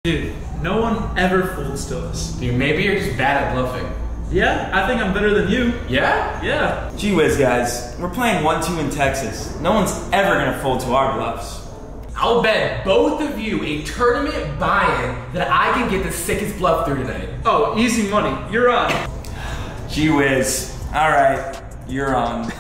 Dude, no one ever folds to us. Dude, maybe you're just bad at bluffing. Yeah, I think I'm better than you. Yeah? Yeah. Gee whiz, guys. We're playing 1-2 in Texas. No one's ever gonna fold to our bluffs. I'll bet both of you a tournament buy-in that I can get the sickest bluff through tonight. Oh, easy money. You're on. Gee whiz. Alright, you're on.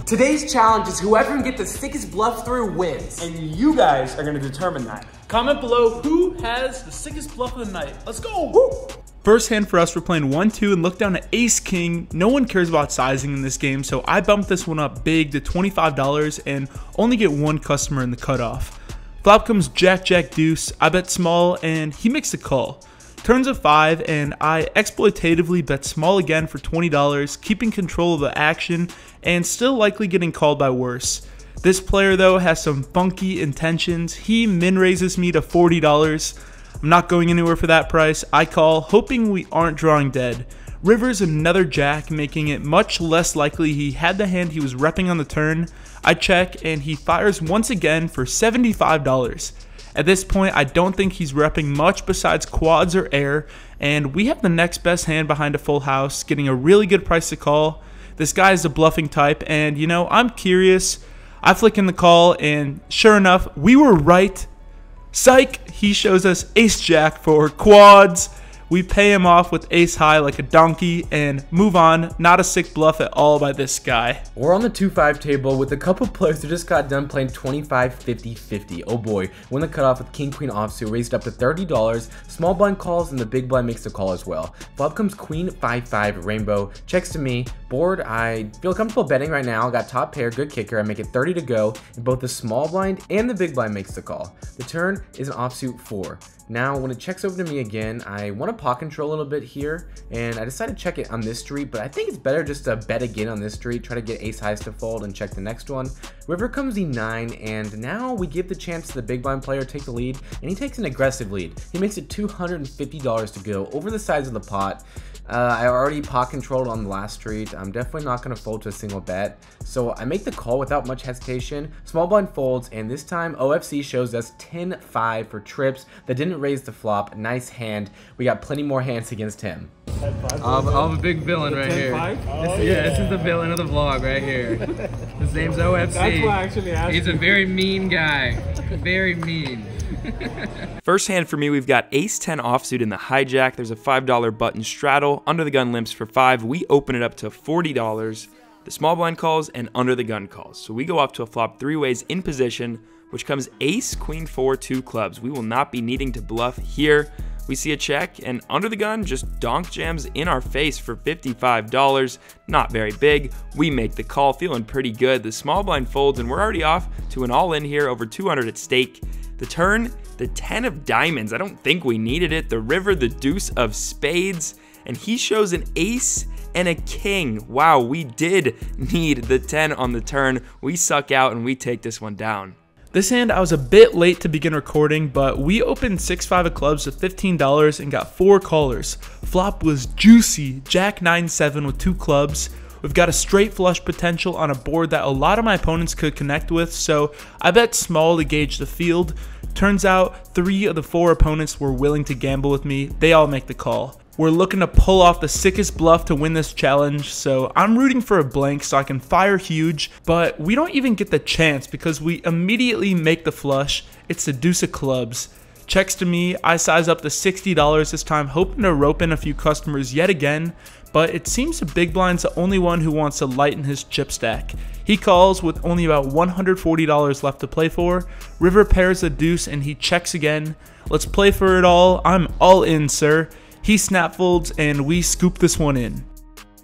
Today's challenge is whoever can get the sickest bluff through wins. And you guys are gonna determine that. Comment below who has the sickest bluff of the night. Let's go. Woo. First hand for us, we're playing 1-2 and look down at ace king. No one cares about sizing in this game, so I bumped this one up big to $25 and only get one customer in the cutoff. Flop comes jack deuce. I bet small and he makes the call. Turns a 5 and I exploitatively bet small again for $20, keeping control of the action and still likely getting called by worse. This player though has some funky intentions. He min raises me to $40. I'm not going anywhere for that price. I call, hoping we aren't drawing dead. River's another jack, making it much less likely he had the hand he was repping on the turn. I check and he fires once again for $75. At this point, I don't think he's repping much besides quads or air, and we have the next best hand behind a full house, getting a really good price to call. This guy is a bluffing type, and you know, I'm curious. I flick in the call, and sure enough, we were right. Psych! He shows us ace jack for quads. We pay him off with ace high like a donkey and move on. Not a sick bluff at all by this guy. We're on the 2-5 table with a couple players who just got done playing 25, 50, 50. Oh boy, win the cutoff with king queen offsuit, raised up to $30. Small blind calls and the big blind makes the call as well. Flop comes queen 5-5 rainbow, checks to me. Board, I feel comfortable betting right now. Got top pair, good kicker. I make it 30 to go, and both the small blind and the big blind makes the call. The turn is an offsuit 4. Now, when it checks over to me again, I want to pot control a little bit here, and I decided to check it on this street, but I think it's better just to bet again on this street, try to get ace highs to fold and check the next one. River comes e9, and now we give the chance to the big blind player to take the lead, and he takes an aggressive lead. He makes it $250 to go over the size of the pot. I already pot controlled on the last street. I'm definitely not going to fold to a single bet. So I make the call without much hesitation. Small blind folds, and this time OFC shows us 10-5 for trips that didn't raise the flop. Nice hand. We got plenty more hands against him. I'm a big villain right here. This is the villain of the vlog right here. His name's OFC. That's what I actually asked. He's a very mean guy. Very mean. First hand for me, we've got ace-10 offsuit in the hijack. There's a $5 button straddle. Under the gun limps for 5. We open it up to $40. The small blind calls and under the gun calls. So we go off to a flop 3 ways in position, which comes ace, queen 4, 2 clubs. We will not be needing to bluff here. We see a check, and under the gun just donk jams in our face for $55. Not very big. We make the call, feeling pretty good. The small blind folds, and we're already off to an all-in here, over 200 at stake. The turn, the 10 of diamonds. I don't think we needed it. The river, the deuce of spades, and he shows an ace and a king. Wow, we did need the 10 on the turn. We suck out, and we take this one down. This hand, I was a bit late to begin recording, but we opened 6-5 of clubs with $15 and got 4 callers. Flop was juicy, jack 9-7 with 2 clubs. We've got a straight flush potential on a board that a lot of my opponents could connect with, so I bet small to gauge the field. Turns out 3 of the 4 opponents were willing to gamble with me. They all make the call. We're looking to pull off the sickest bluff to win this challenge, so I'm rooting for a blank so I can fire huge, but we don't even get the chance because we immediately make the flush. It's the deuce of clubs. Checks to me, I size up to $60 this time, hoping to rope in a few customers yet again, but it seems the big blind's the only one who wants to lighten his chip stack. He calls with only about $140 left to play for. River pairs the deuce and he checks again. Let's play for it all. I'm all in, sir. He snap folds and we scoop this one in.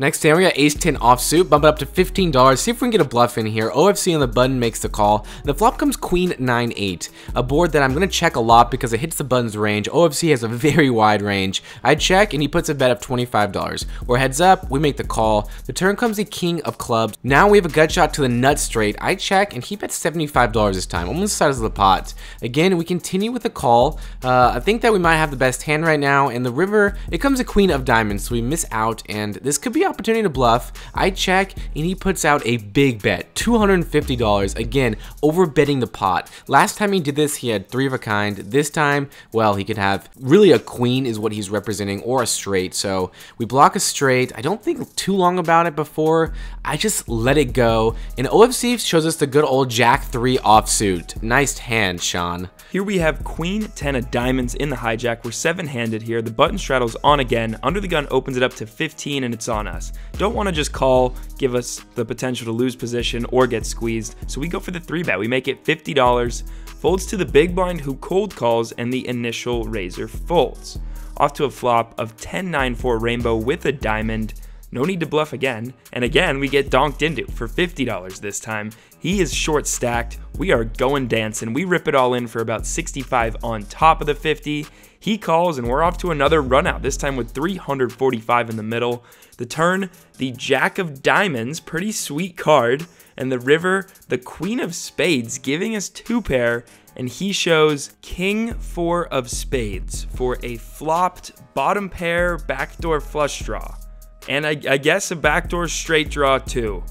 Next hand, we got ace-10 offsuit, bump it up to $15. See if we can get a bluff in here. OFC on the button makes the call. The flop comes queen 9-8, a board that I'm going to check a lot because it hits the button's range. OFC has a very wide range. I check, and he puts a bet up $25. We're heads up, we make the call. The turn comes the king of clubs. Now we have a gut shot to the nut straight. I check, and he bets $75 this time, almost the size of the pot. Again, we continue with the call. I think that we might have the best hand right now, and the river, it comes a queen of diamonds, so we miss out, and this could be opportunity to bluff. I check, and he puts out a big bet, $250. Again, over betting the pot. Last time he did this, he had 3 of a kind. This time, well, he could have really a queen is what he's representing, or a straight. So we block a straight. I don't think too long about it before I just let it go. And OFC shows us the good old Jack 3 offsuit. Nice hand, Sean. Here we have Queen 10 of diamonds in the hijack. We're 7-handed here. The button straddle's on again. Under the gun opens it up to 15 and it's on us. Don't want to just call, give us the potential to lose position or get squeezed. So we go for the 3-bet. We make it $50. Folds to the big blind who cold calls and the initial raiser folds. Off to a flop of 10-9-4 rainbow with a diamond. No need to bluff again, and again we get donked into for $50 this time. He is short stacked, we are going dancing, we rip it all in for about 65 on top of the 50. He calls and we're off to another run out, this time with 345 in the middle. The turn, the Jack of diamonds, pretty sweet card, and the river, the Queen of spades, giving us 2 pair, and he shows King 4 of spades for a flopped bottom pair backdoor flush draw. And I guess a backdoor straight draw too.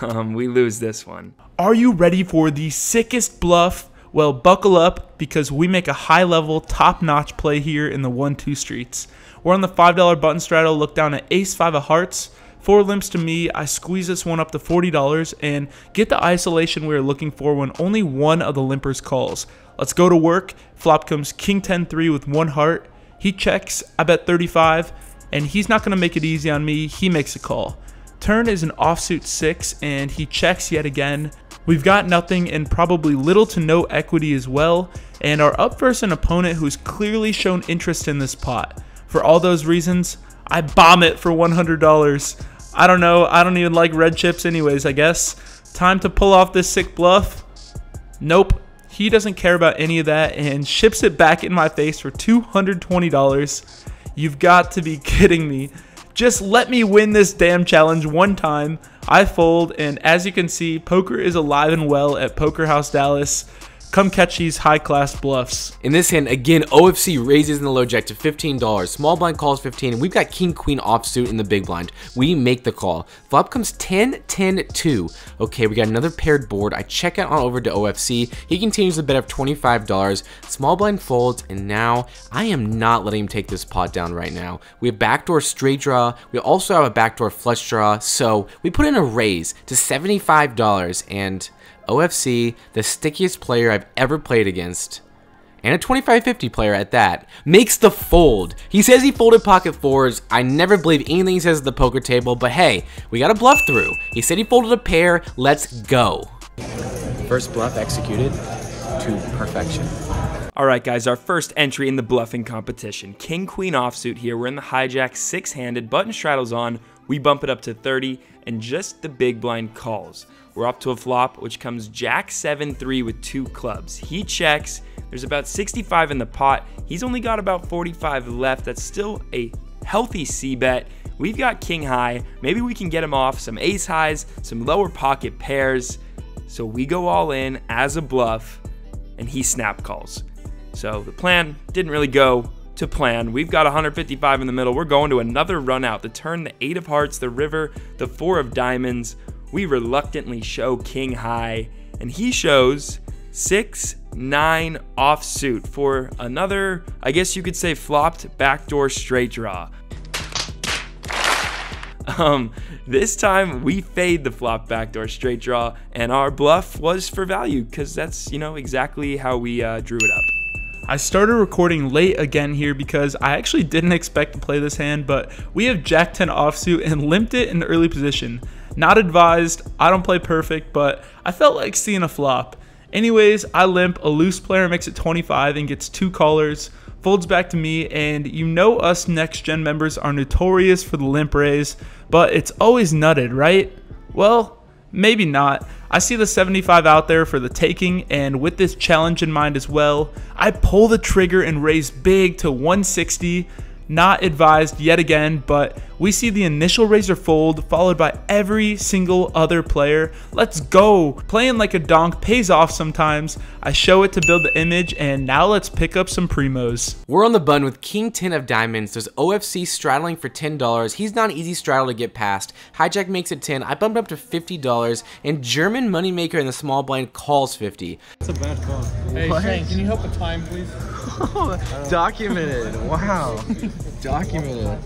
We lose this one. Are you ready for the sickest bluff? Well, buckle up because we make a high-level, top-notch play here in the 1-2 streets. We're on the $5 button straddle, look down at ace-5 of hearts. 4 limps to me, I squeeze this one up to $40 and get the isolation we were looking for when only one of the limpers calls. Let's go to work. Flop comes king 10-3 with 1 heart. He checks, I bet 35. And he's not going to make it easy on me. He makes a call. Turn is an offsuit 6, and he checks yet again. We've got nothing and probably little to no equity as well, and are up versus an opponent who's clearly shown interest in this pot. For all those reasons, I bomb it for $100. I don't know, I don't even like red chips anyways, I guess. Time to pull off this sick bluff. Nope, he doesn't care about any of that and ships it back in my face for $220. You've got to be kidding me. Just let me win this damn challenge one time. I fold, and as you can see, poker is alive and well at Poker House Dallas. Come catch these high-class bluffs. In this hand, again, OFC raises in the low jack to $15. Small blind calls 15, and we've got king queen offsuit in the big blind. We make the call. Flop comes 10-10-2. Okay, we got another paired board. I check out on over to OFC. He continues the bet of $25. Small blind folds, and now I am not letting him take this pot down right now. We have backdoor straight draw. We also have a backdoor flush draw, so we put in a raise to $75, and OFC, the stickiest player I've ever played against, and a 25-50 player at that, makes the fold. He says he folded pocket 4s. I never believe anything he says at the poker table, but hey, we got a bluff through. He said he folded a pair. Let's go. First bluff executed to perfection. Alright guys, our first entry in the bluffing competition. King Queen offsuit here. We're in the hijack, 6-handed, button straddles on. We bump it up to 30, and just the big blind calls. We're up to a flop, which comes Jack 7-3 with 2 clubs. He checks. There's about 65 in the pot. He's only got about 45 left. That's still a healthy C-bet. We've got king high. Maybe we can get him off some ace highs, some lower pocket pairs. So we go all in as a bluff, and he snap calls. So the plan didn't really go to plan. We've got 155 in the middle. We're going to another run out. The turn, the 8 of hearts, the river, the 4 of diamonds. We reluctantly show king high, and he shows 6-9 offsuit for another, I guess you could say, flopped backdoor straight draw. This time we fade the flop backdoor straight draw, and our bluff was for value because that's, you know, exactly how we drew it up. I started recording late again here because I actually didn't expect to play this hand, but we have Jack 10 offsuit and limped it in the early position. Not advised, I don't play perfect, but I felt like seeing a flop. Anyways, I limp, a loose player makes it 25 and gets 2 callers, folds back to me, and you know us Next Gen members are notorious for the limp raise, but it's always nutted, right? Well, maybe not. I see the 75 out there for the taking, and with this challenge in mind as well, I pull the trigger and raise big to 160. Not advised yet again, but We see the initial razor fold followed by every single other player. Let's go. Playing like a donk pays off sometimes. I show it to build the image, and now let's pick up some primos. We're on the button with King 10 of diamonds. There's OFC straddling for $10. He's not an easy straddle to get past. Hijack makes it 10. I bumped up to $50, and German moneymaker in the small blind calls 50. That's a bad call. Hey, Shane, can you help with time, please? Documented. Wow. Documented.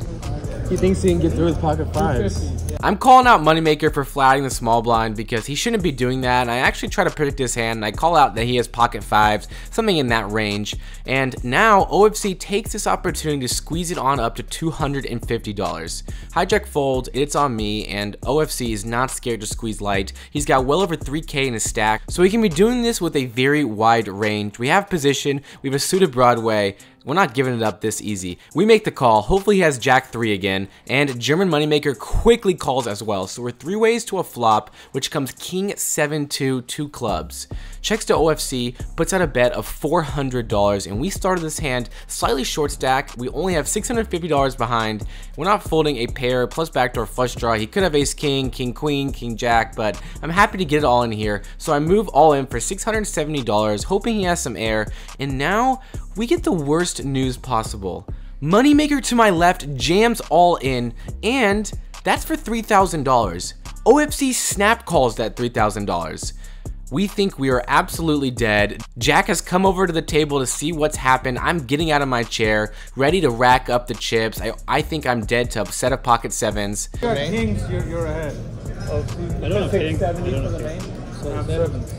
He thinks he can get through with pocket fives. I'm calling out moneymaker for flatting the small blind because he shouldn't be doing that, and I actually try to predict his hand, and I call out that he has pocket fives, something in that range. And now OFC takes this opportunity to squeeze it on up to $250. Hijack folds, it's on me, and OFC is not scared to squeeze light. He's got well over 3K in his stack, so he can be doing this with a very wide range. We have position, we have a suited Broadway. We're not giving it up this easy. We make the call. Hopefully he has Jack 3 again. And German moneymaker quickly calls as well. So we're 3 ways to a flop, which comes King 7-2, 2 clubs. Checks to OFC, puts out a bet of $400, and we started this hand slightly short stack. We only have $650 behind. We're not folding a pair plus backdoor flush draw. He could have ace king, king queen, king jack, but I'm happy to get it all in here. So I move all in for $670, hoping he has some air. And now we get the worst news possible. Moneymaker to my left jams all in, and that's for $3,000. OFC snap calls that $3,000. We think we are absolutely dead. Jack has come over to the table to see what's happened. I'm getting out of my chair, ready to rack up the chips. I think I'm dead to a set of pocket sevens. You got kings, you're ahead. I don't have kings. 70 for the main, so sevens.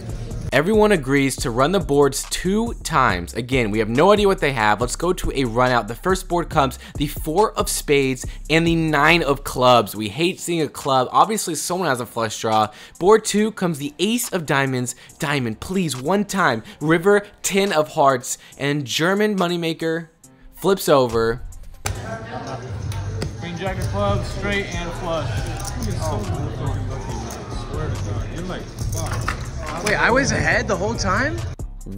Everyone agrees to run the boards 2 times. Again, we have no idea what they have. Let's go to a run out. The first board comes the 4 of spades and the 9 of clubs. We hate seeing a club. Obviously, someone has a flush draw. Board 2 comes the ace of diamonds. Diamond, please, 1 time. River, 10 of hearts. And German moneymaker flips over. Queen jack of clubs, straight and flush. Swear to God, you're like, fuck. Wait, I was ahead the whole time?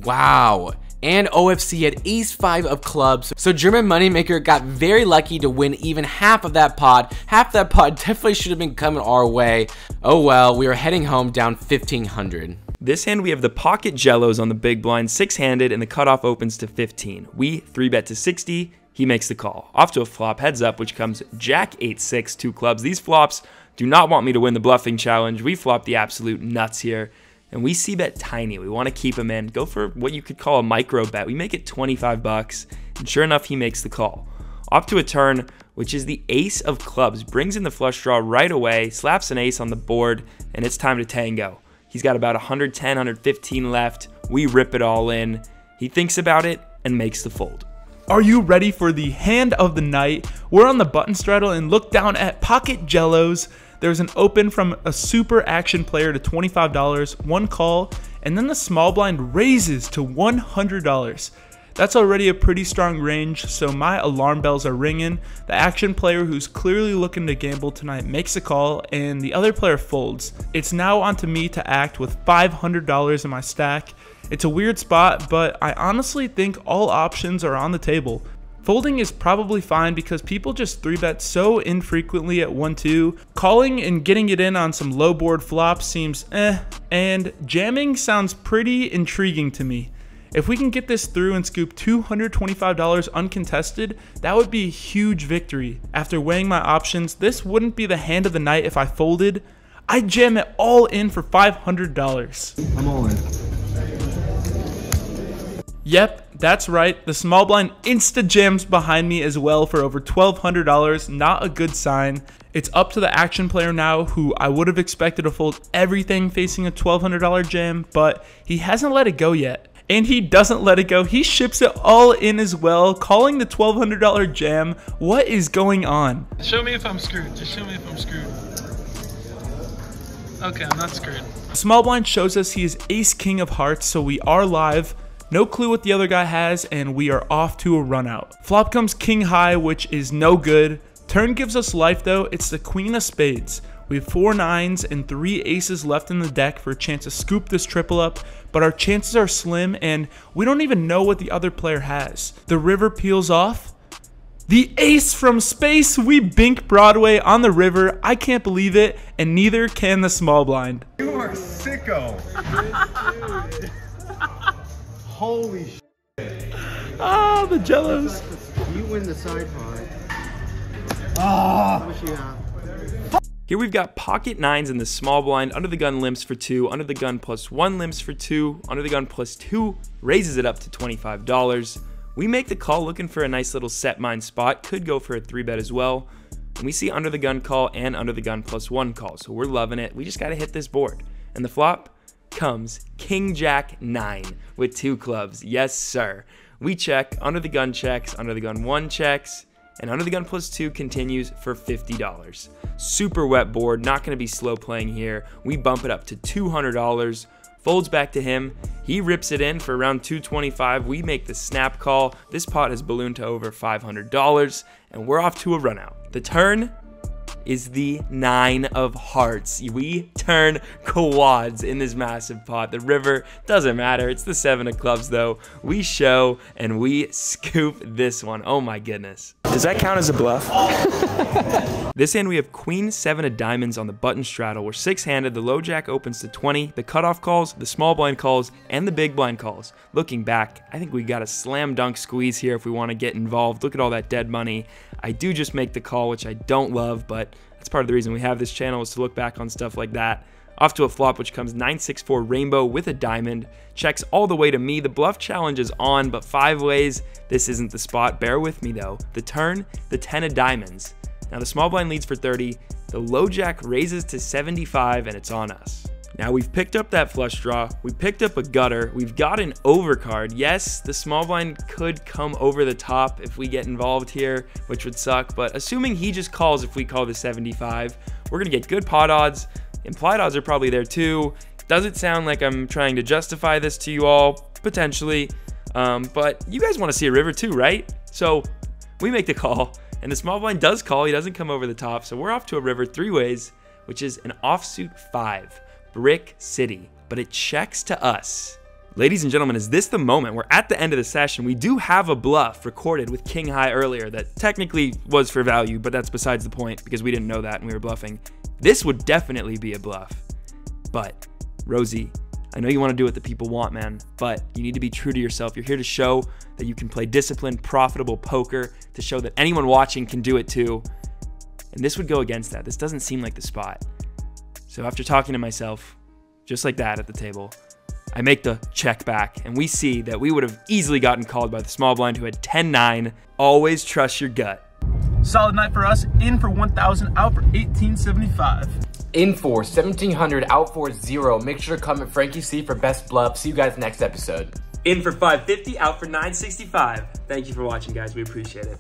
Wow. And OFC had ace 5 of clubs. So German moneymaker got very lucky to win even half of that pot. Half that pot definitely should have been coming our way. Oh well, we are heading home down 1,500. This hand we have the pocket jellos on the big blind, 6-handed, and the cutoff opens to 15. We 3-bet to 60. He makes the call. Off to a flop, heads up, which comes Jack 8-6, 2 clubs. These flops do not want me to win the bluffing challenge. We flop the absolute nuts here. And we c-bet tiny. We want to keep him in. Go for what you could call a micro bet. We make it 25 bucks. And sure enough, he makes the call. Off to a turn, which is the ace of clubs. Brings in the flush draw right away. Slaps an ace on the board. And it's time to tango. He's got about 110, 115 left. We rip it all in. He thinks about it and makes the fold. Are you ready for the hand of the night? We're on the button straddle and look down at pocket jellos. There's an open from a super action player to $25, 1 call, and then the small blind raises to $100. That's already a pretty strong range, so my alarm bells are ringing. The action player who's clearly looking to gamble tonight makes a call, and the other player folds. It's now on to me to act with $500 in my stack. It's a weird spot, but I honestly think all options are on the table. Folding is probably fine because people just 3-bet so infrequently at 1-2. Calling and getting it in on some low board flops seems and jamming sounds pretty intriguing to me. If we can get this through and scoop $225 uncontested, that would be a huge victory. After weighing my options, this wouldn't be the hand of the night if I folded. I'd jam it all in for $500. I'm all in. Yep, that's right. The small blind insta jams behind me as well for over $1,200. Not a good sign. It's up to the action player now, who I would have expected to fold everything facing a $1,200 jam, but he hasn't let it go yet. And he doesn't let it go. He ships it all in as well, calling the $1,200 jam. What is going on? Show me if I'm screwed. Just show me if I'm screwed. Okay, I'm not screwed. Small blind shows us he is ace king of hearts, so we are live. No clue what the other guy has, and we are off to a run out. Flop comes king high, which is no good. Turn gives us life though. It's the queen of spades. We have 4 9s and 3 aces left in the deck for a chance to scoop this triple up, but our chances are slim and we don't even know what the other player has. The river peels off. The ace from space. We bink Broadway on the river. I can't believe it, and neither can the small blind. You are sicko. Holy shit. Oh, the jellos. You win the side pot. Oh. How much you have? Here we've got pocket nines in the small blind, under the gun limps for 2, under the gun plus 1 limps for 2, under the gun plus 2 raises it up to $25. We make the call looking for a nice little set mine spot, could go for a 3-bet as well. And we see under the gun call and under the gun plus 1 call, so we're loving it. We just gotta hit this board. And the flop comes King Jack 9 with 2 clubs. Yes, sir. We check, under the gun checks, under the gun 1 checks, and under the gun plus 2 continues for $50. Super wet board, not going to be slow playing here. We bump it up to $200. Folds back to him. He rips it in for around $225. We make the snap call. This pot has ballooned to over $500, and we're off to a run out. The turn is the 9 of hearts. We turn quads in this massive pot. The river doesn't matter. It's the 7 of clubs though. We show and we scoop this one. Oh my goodness. Does that count as a bluff? This hand we have queen 7 of diamonds on the button straddle. We're 6-handed. The low jack opens to 20. The cutoff calls, the small blind calls, and the big blind calls. Looking back, I think we got a slam dunk squeeze here if we want to get involved. Look at all that dead money. I do just make the call, which I don't love, but that's part of the reason we have this channel, is to look back on stuff like that. Off to a flop, which comes 9-6-4 rainbow with a diamond. Checks all the way to me. The bluff challenge is on, but 5 ways. This isn't the spot. Bear with me though. The turn, the 10 of diamonds. Now the small blind leads for 30. The low jack raises to 75, and it's on us. Now we've picked up that flush draw, we picked up a gutter, we've got an overcard. Yes, the small blind could come over the top if we get involved here, which would suck, but assuming he just calls if we call the 75, we're gonna get good pot odds. Implied odds are probably there too. Does it sound like I'm trying to justify this to you all? Potentially, but you guys wanna see a river too, right? So we make the call, and the small blind does call, he doesn't come over the top, so we're off to a river 3 ways, which is an offsuit 5. Brick City, but it checks to us. Ladies and gentlemen, is this the moment? We're at the end of the session. We do have a bluff recorded with King High earlier that technically was for value, but that's besides the point because we didn't know that and we were bluffing. This would definitely be a bluff. But, Rosie, I know you want to do what the people want, man, but you need to be true to yourself. You're here to show that you can play disciplined, profitable poker, to show that anyone watching can do it too. And this would go against that. This doesn't seem like the spot. So after talking to myself, just like that at the table, I make the check back, and we see that we would have easily gotten called by the small blind who had 10-9. Always trust your gut. Solid night for us. In for 1,000, out for 1,875. In for 1,700, out for 0. Make sure to comment Frankie C for best bluff. See you guys next episode. In for 550, out for 965. Thank you for watching, guys. We appreciate it.